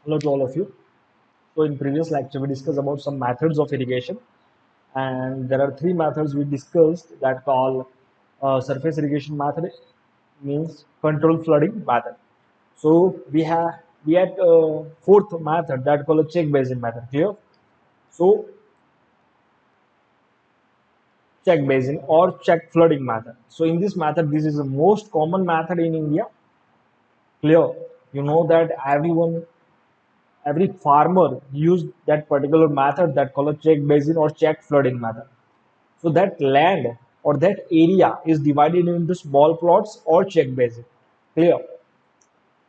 Hello to all of you. So in previous lecture we discussed about some methods of irrigation, and there are three methods we discussed that call surface irrigation method means control flooding method. So we had fourth method that called a check basin method. Clear? So check basin or check flooding method. So in this method, this is the most common method in India. Clear? You know that every farmer used that particular method that called a check basin or check flooding method. So that land or that area is divided into small plots or check basin. Clear?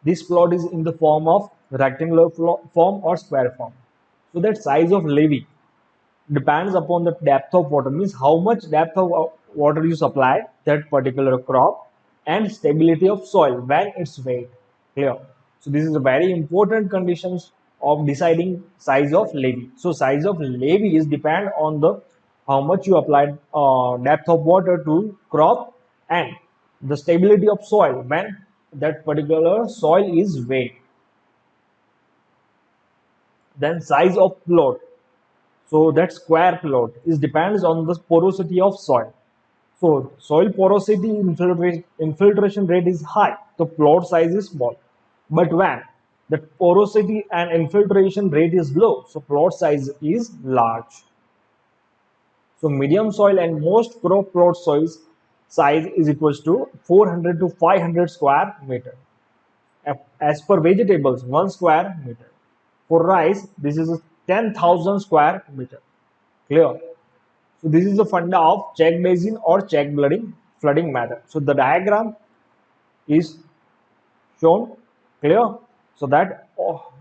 This plot is in the form of rectangular form or square form. So that size of levee depends upon the depth of water, means how much depth of water you supply that particular crop, and stability of soil when it's wet. Clear? So this is a very important conditions of deciding size of levee. So size of levee is depend on the how much you applied depth of water to crop, and the stability of soil when that particular soil is wet. Then size of plot, so that square plot is depends on the porosity of soil. So soil porosity infiltration rate is high, the plot size is small. But when the porosity and infiltration rate is low, so plot size is large. So medium soil and most crop plot soils size is equals to 400 to 500 square meter. As per vegetables, 1 square meter. For rice, this is 10,000 square meter. Clear? So this is the funda of check basin or check flooding method. So the diagram is shown. Clear? So that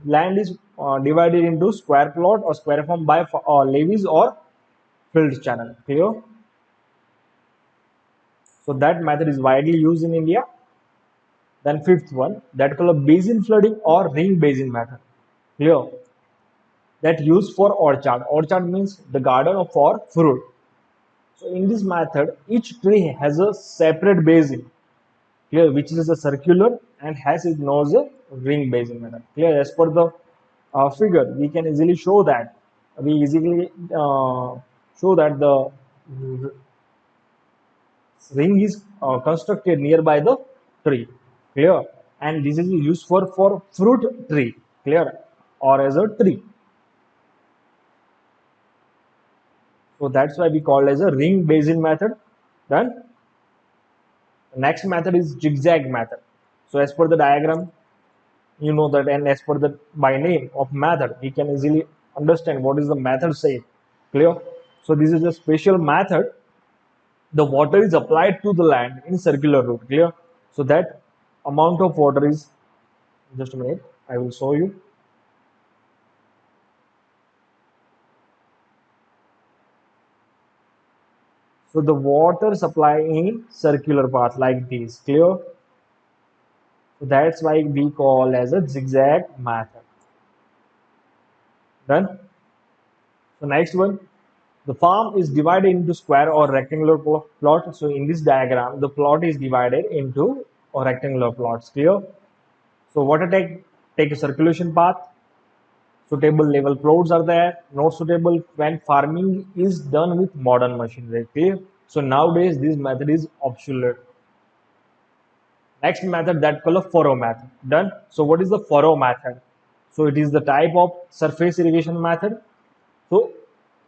land is divided into square plot or square form by levees or filled channel. Clear? So that method is widely used in India. Then fifth one, that called basin flooding or ring basin method. Clear? That used for orchard. Orchard means the garden for fruit. So in this method, each tree has a separate basin, clear, which is a circular and has its nose a ring basin method. Clear? As per the figure, we can easily show that the ring is constructed nearby the tree. Clear? And this is used for fruit tree. Clear? Or as a tree. So that's why we call as a ring basin method. Then the next method is zigzag method. So as per the diagram, you know that, and as per the by name of method, we can easily understand what is the method say. Clear? So this is a special method. The water is applied to the land in circular route. Clear? So that amount of water is, just a minute, I will show you. So the water supply in circular path like this. Clear? So that's why we call as a zigzag method. Done. So next one, the farm is divided into square or rectangular plot. So in this diagram, the plot is divided into rectangular plots. Clear? So water take a circulation path. Suitable level plots are there. Not suitable when farming is done with modern machinery. Clear? So nowadays this method is obsolete. Next method that called a furrow method. Done. So what is the furrow method? So it is the type of surface irrigation method. So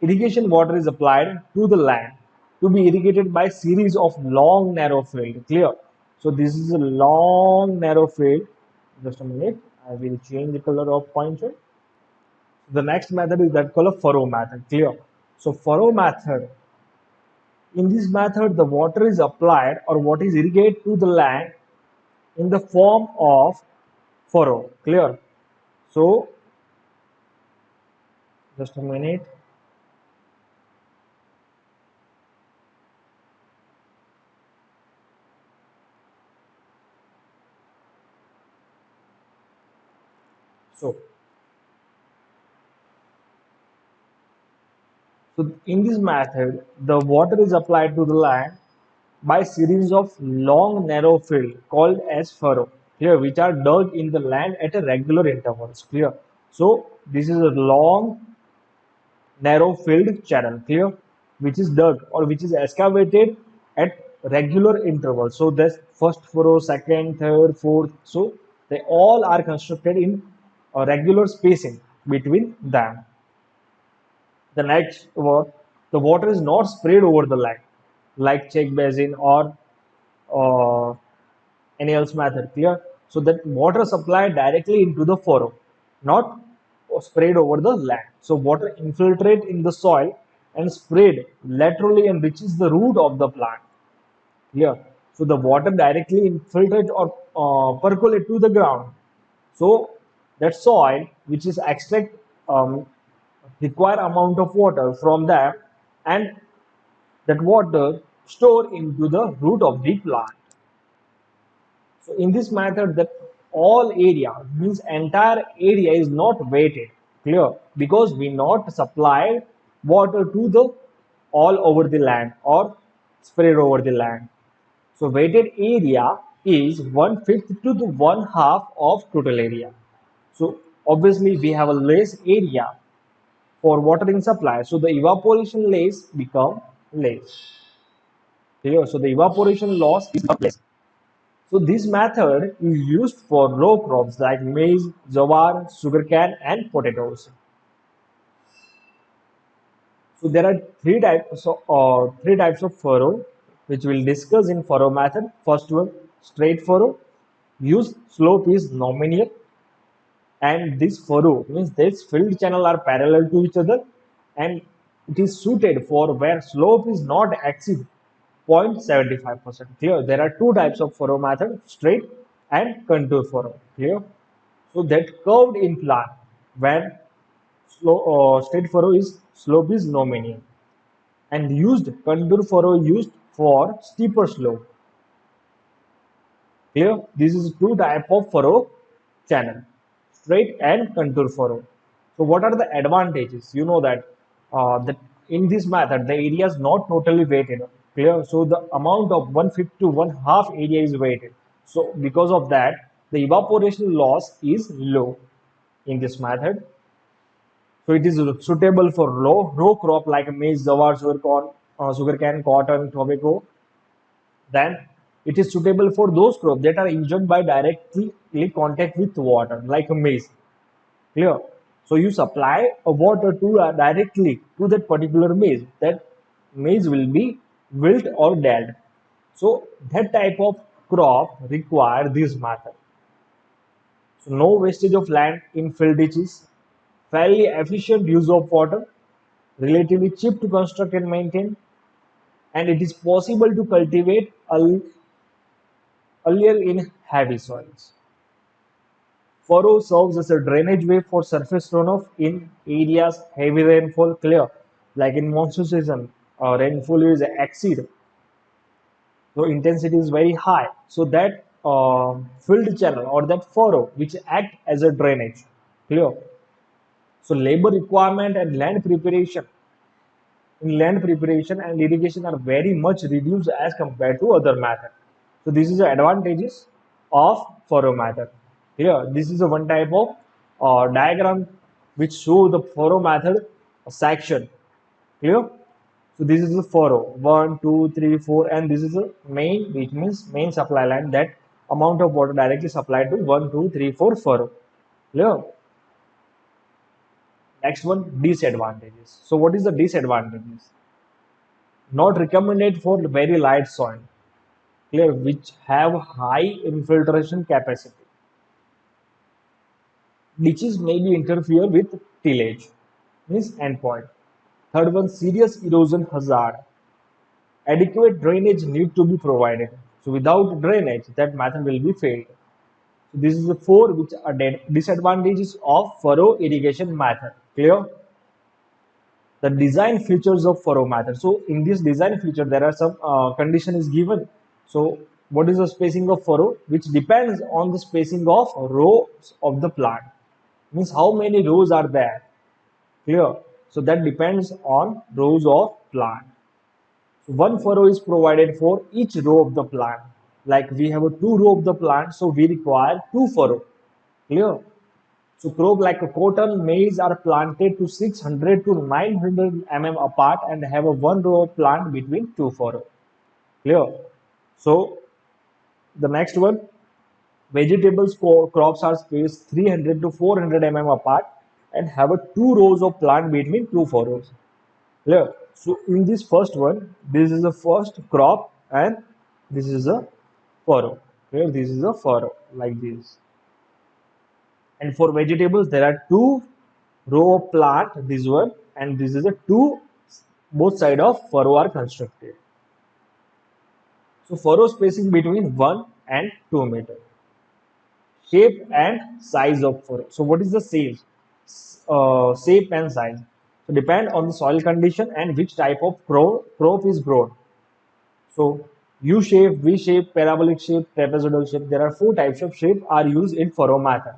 irrigation water is applied to the land to be irrigated by series of long narrow field. Clear? So this is a long narrow field. Just a minute. I will change the color of pointer. The next method is that called a furrow method. Clear? So furrow method. In this method, the water is applied or what is irrigated to the land in the form of furrow. Clear? So just a minute. So in this method, the water is applied to the land by series of long narrow field called as furrow, clear, which are dug in the land at a regular intervals. Clear? So this is a long narrow filled channel, clear, which is dug or which is excavated at regular intervals. So that's first furrow, second, third, fourth. So they all are constructed in a regular spacing between them. The next word, the water is not sprayed over the land like check basin or uh, any else method, clear. So that water supplied directly into the furrow, not sprayed over the land. So water infiltrate in the soil and sprayed laterally and reaches the root of the plant, clear. So the water directly infiltrate or percolate to the ground. So that soil which is extract require amount of water from them, and that water store into the root of the plant. So in this method, that all area means entire area is not weighted, clear, because we not supply water to the all over the land or spread over the land. So weighted area is 1/5 to the 1/2 of total area. So obviously we have a less area for watering supply, so the evaporation less become less. Clear? So the evaporation loss is less. So this method is used for row crops like maize, jowar, sugarcane, and potatoes. So there are three types of furrow, which we'll discuss in furrow method. First one, straight furrow. Use slope is nominal, and this furrow means this filled channel are parallel to each other, and it is suited for where slope is not exceed 0.75%. Clear? There are two types of furrow method: straight and contour furrow. Clear? So that curved in plan when straight furrow is slope is nominal, and used contour furrow used for steeper slope. Clear? This is two type of furrow channel, straight and contour furrow. So what are the advantages? You know that in this method the area is not totally weighted. Clear? So the amount of 1/5 to 1/2 area is weighted. So because of that, the evaporation loss is low in this method. So it is suitable for row crop like maize, jowar, sugarcane, cotton, tobacco. Then it is suitable for those crops that are injured by directly contact with water, like maize. Clear? So you supply a water to directly to that particular maize. That maize will be wilt or dead. So that type of crop require this method. So no wastage of land in field ditches, fairly efficient use of water, relatively cheap to construct and maintain, and it is possible to cultivate earlier in heavy soils. Furrow serves as a drainage way for surface runoff in areas heavy rainfall, clear, like in monsoon season. Rainfall is exceed, so intensity is very high. So that filled channel or that furrow which act as a drainage, clear. So labor requirement and land preparation and irrigation are very much reduced as compared to other method. So this is the advantages of furrow method. Here, this is a one type of diagram which show the furrow method section. Clear? So this is the furrow 1, 2, 3, 4, and this is the main, which means main supply line, that amount of water directly supplied to 1, 2, 3, 4 furrow. Clear? Next one, disadvantages. So what is the disadvantages? Not recommended for very light soil, clear, which have high infiltration capacity. Ditches may be interfere with tillage, means endpoint. Third one, serious erosion hazard. Adequate drainage need to be provided. So without drainage, that method will be failed. So this is the four which are disadvantages of furrow irrigation method. Clear? The design features of furrow method. So in this design feature, there are some condition is given. So what is the spacing of furrow, which depends on the spacing of rows of the plant, means how many rows are there. Clear? So that depends on rows of plant. So one furrow is provided for each row of the plant. Like we have a two row of the plant, so we require two furrow. Clear? So crop like a cotton, maize are planted to 600 to 900 mm apart and have a one row of plant between two furrow. Clear? So the next one, vegetables crops are spaced 300 to 400 mm apart and have a two rows of plant between two furrows. Clear? So in this first one, this is the first crop and this is a furrow. Clear? This is a furrow like this. And for vegetables, there are two row of plant, this one, and this is a two, both side of furrow are constructed. So furrow spacing between 1 and 2 meter. Shape and size of furrow. So what is the shape and size? So depend on the soil condition and which type of crop is grown. So U shape, V shape, parabolic shape, trapezoidal shape. There are four types of shape are used in furrow method.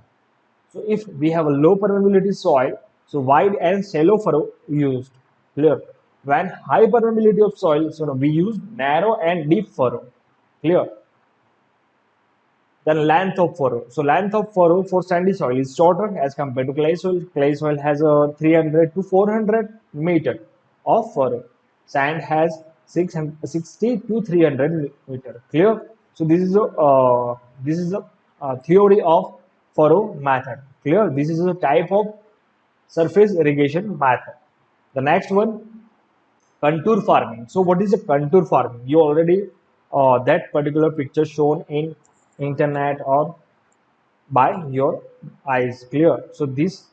So if we have a low permeability soil, so wide and shallow furrow used. Clear. When high permeability of soil, so we use narrow and deep furrow. Clear. Then length of furrow. So length of furrow for sandy soil is shorter as compared to clay soil. Clay soil has a 300 to 400 meter of furrow. Sand has 660 to 300 meter. Clear. So this is a theory of furrow method. Clear. This is a type of surface irrigation method. The next one, contour farming. So what is a contour farming? You already that particular picture shown in internet or by your eyes. Clear. So this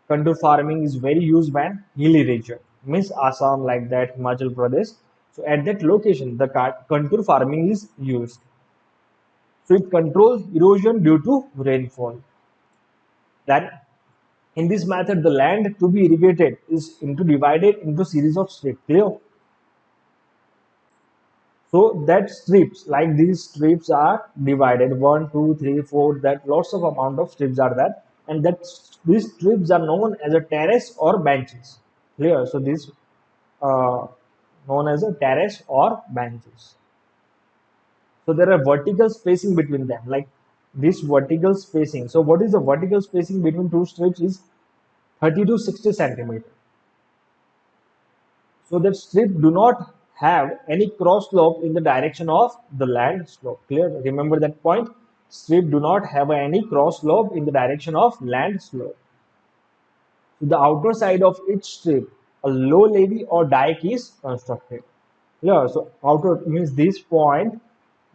contour farming is very used when hilly region, means Assam like that, Himachal Pradesh. So at that location, the contour farming is used. So it controls erosion due to rainfall. That in this method, the land to be irrigated is divided into series of strips. Clear. So that strips, like these strips are divided one, two, three, four. That lots of amount of strips are there, and that these strips are known as a terrace or benches. Clear. So this uh, known as a terrace or benches. So there are vertical spacing between them, like this vertical spacing. So what is the vertical spacing between two strips is 30 to 60 centimeter. So that strip do not have any cross slope in the direction of the land slope. Clear? Remember that point. Strip do not have any cross slope in the direction of land slope. To the outer side of each strip, a low levee or dike is constructed. Yeah, so outer means this point,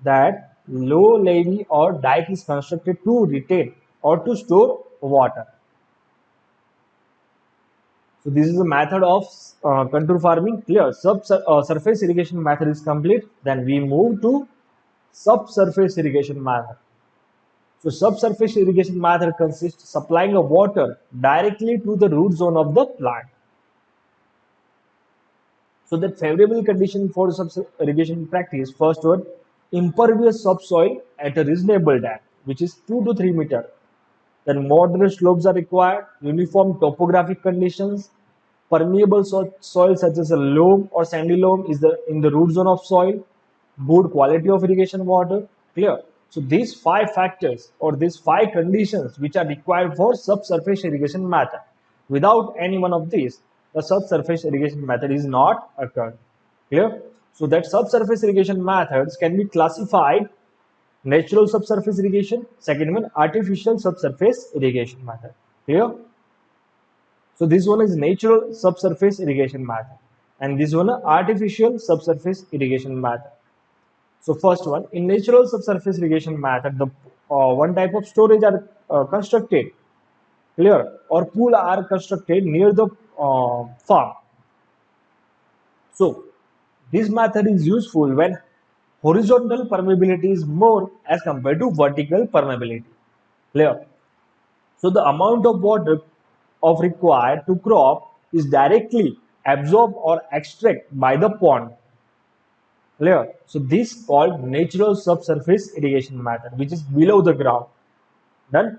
that low levee or dike is constructed to retain or to store water. So this is the method of contour farming. Clear. Surface irrigation method is complete. Then we move to subsurface irrigation method. So subsurface irrigation method consists supplying of water directly to the root zone of the plant. So the favorable condition for irrigation practice, first one, impervious subsoil at a reasonable depth, which is 2 to 3 meter. Then moderate slopes are required, uniform topographic conditions, permeable soil such as a loam or sandy loam is in the root zone of soil, good quality of irrigation water. Clear. So these five factors or these five conditions which are required for subsurface irrigation method. Without any one of these, the subsurface irrigation method is not occurred. Clear. So that subsurface irrigation methods can be classified: natural subsurface irrigation, second one artificial subsurface irrigation method. Clear? So this one is natural subsurface irrigation method, and this one artificial subsurface irrigation method. So first one, in natural subsurface irrigation method, the one type of storage are constructed, clear, or pool are constructed near the farm. So this method is useful when horizontal permeability is more as compared to vertical permeability. Clear? So the amount of water of required to crop is directly absorbed or extracted by the pond. Clear? So this called natural subsurface irrigation method, which is below the ground. Done.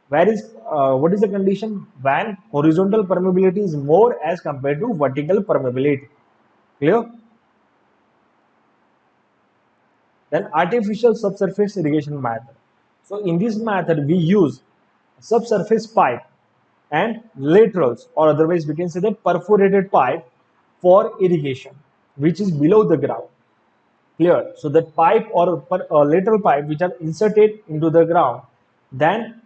Where is what is the condition when horizontal permeability is more as compared to vertical permeability? Clear? Then artificial subsurface irrigation method. So in this method we use subsurface pipe and laterals, or otherwise we can say that perforated pipe for irrigation, which is below the ground. Clear? So that pipe or lateral pipe which are inserted into the ground, then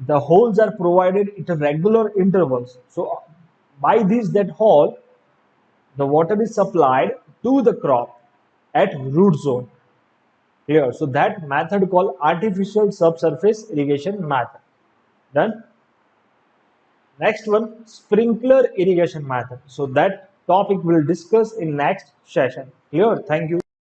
the holes are provided at regular intervals. So by this that hole, the water is supplied to the crop at root zone. Clear? So that method called artificial subsurface irrigation method. Done. Next one, sprinkler irrigation method. So that topic we'll discuss in next session. Clear? Thank you.